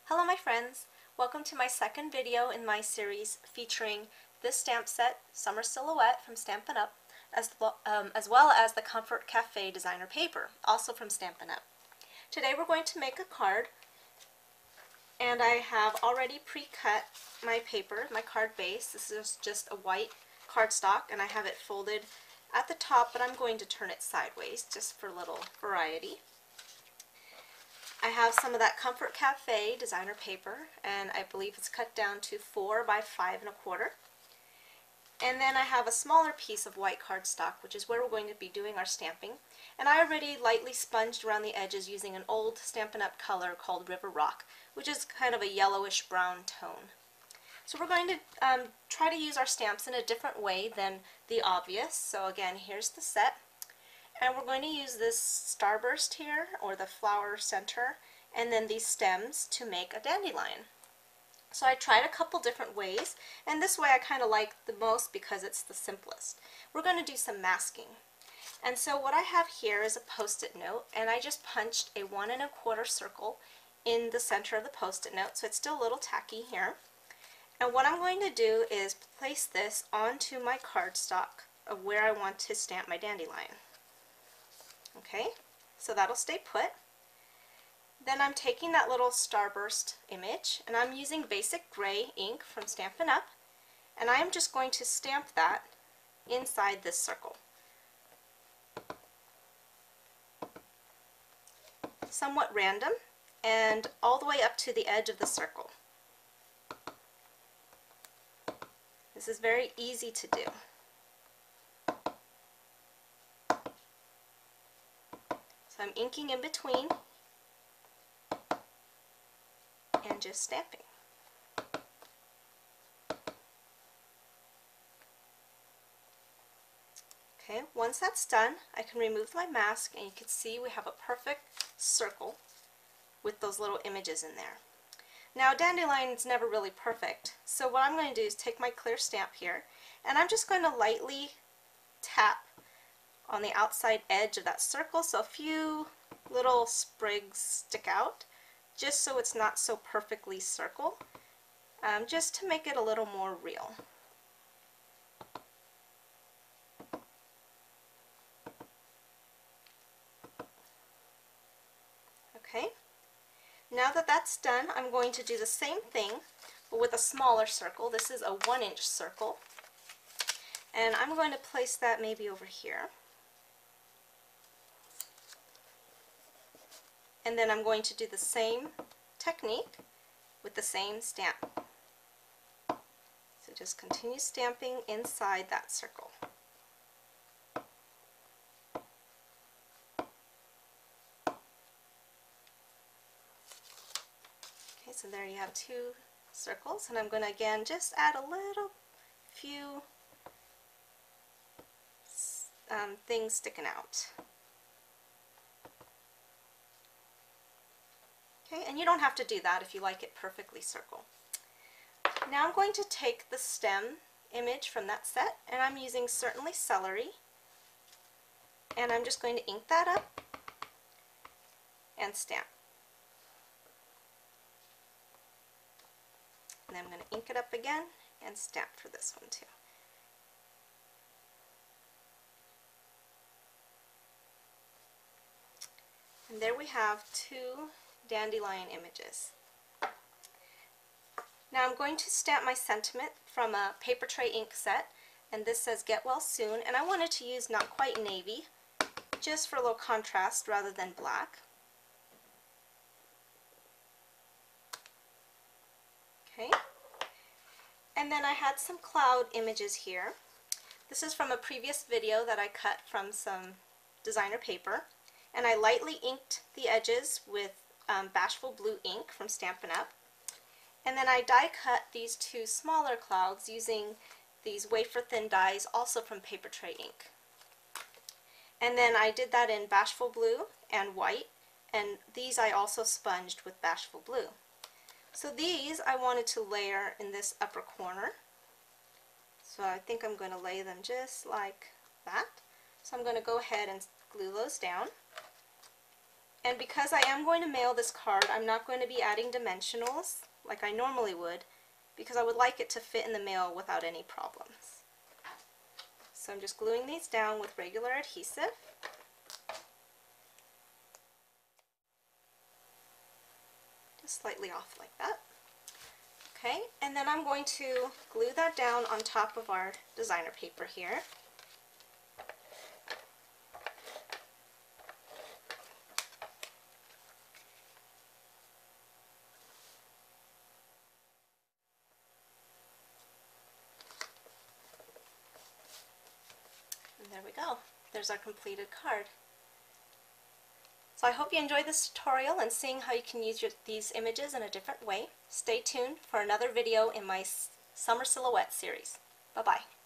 Hello my friends! Welcome to my second video in my series featuring this stamp set, Summer Silhouette from Stampin' Up, as well as the Comfort Cafe designer paper, also from Stampin' Up. Today we're going to make a card, and I have already pre-cut my paper, my card base. This is just a white cardstock, and I have it folded at the top, but I'm going to turn it sideways just for a little variety. I have some of that Comfort Cafe designer paper, and I believe it's cut down to 4 by 5 1/4. And then I have a smaller piece of white cardstock, which is where we're going to be doing our stamping. And I already lightly sponged around the edges using an old Stampin' Up color called River Rock, which is kind of a yellowish brown tone. So we're going to try to use our stamps in a different way than the obvious. So again, here's the set. And we're going to use this starburst here, or the flower center, and then these stems to make a dandelion. So I tried a couple different ways, and this way I kind of like the most because it's the simplest. We're going to do some masking. And so what I have here is a post-it note, and I just punched a 1 1/4 circle in the center of the post-it note, so it's still a little tacky here. And what I'm going to do is place this onto my cardstock of where I want to stamp my dandelion. Okay, so that'll stay put. Then I'm taking that little starburst image, and I'm using basic gray ink from Stampin' Up, and I am just going to stamp that inside this circle. Somewhat random, and all the way up to the edge of the circle. This is very easy to do. So I'm inking in between and just stamping. Okay, once that's done, I can remove my mask, and you can see we have a perfect circle with those little images in there. Now, dandelion is never really perfect, so what I'm going to do is take my clear stamp here, and I'm just going to lightly tap on the outside edge of that circle, so a few little sprigs stick out, just so it's not so perfectly circle, just to make it a little more real. Okay, now that that's done, I'm going to do the same thing, but with a smaller circle. This is a 1-inch circle, and I'm going to place that maybe over here. And then I'm going to do the same technique with the same stamp. So just continue stamping inside that circle. Okay, so there you have 2 circles, and I'm going to again just add a little few things sticking out. Okay, and you don't have to do that if you like it perfectly circle. Now I'm going to take the stem image from that set, and I'm using Certainly Celery, and I'm just going to ink that up and stamp. And then I'm going to ink it up again and stamp for this one too. And there we have 2 dandelion images. Now I'm going to stamp my sentiment from a paper tray ink set, and this says "Get Well Soon," and I wanted to use not quite navy, just for a little contrast rather than black. Okay, and then I had some cloud images here. This is from a previous video that I cut from some designer paper, and I lightly inked the edges with Bashful Blue ink from Stampin' Up. And then I die cut these 2 smaller clouds using these wafer thin dies, also from paper tray ink. And then I did that in Bashful Blue and white, and these I also sponged with Bashful Blue. So these I wanted to layer in this upper corner. So I think I'm going to lay them just like that. So I'm going to go ahead and glue those down. And because I am going to mail this card, I'm not going to be adding dimensionals like I normally would, because I would like it to fit in the mail without any problems. So I'm just gluing these down with regular adhesive. Just slightly off like that. Okay, and then I'm going to glue that down on top of our designer paper here. And there we go. There's our completed card. So I hope you enjoyed this tutorial and seeing how you can use these images in a different way. Stay tuned for another video in my Summer Silhouette series. Bye-bye.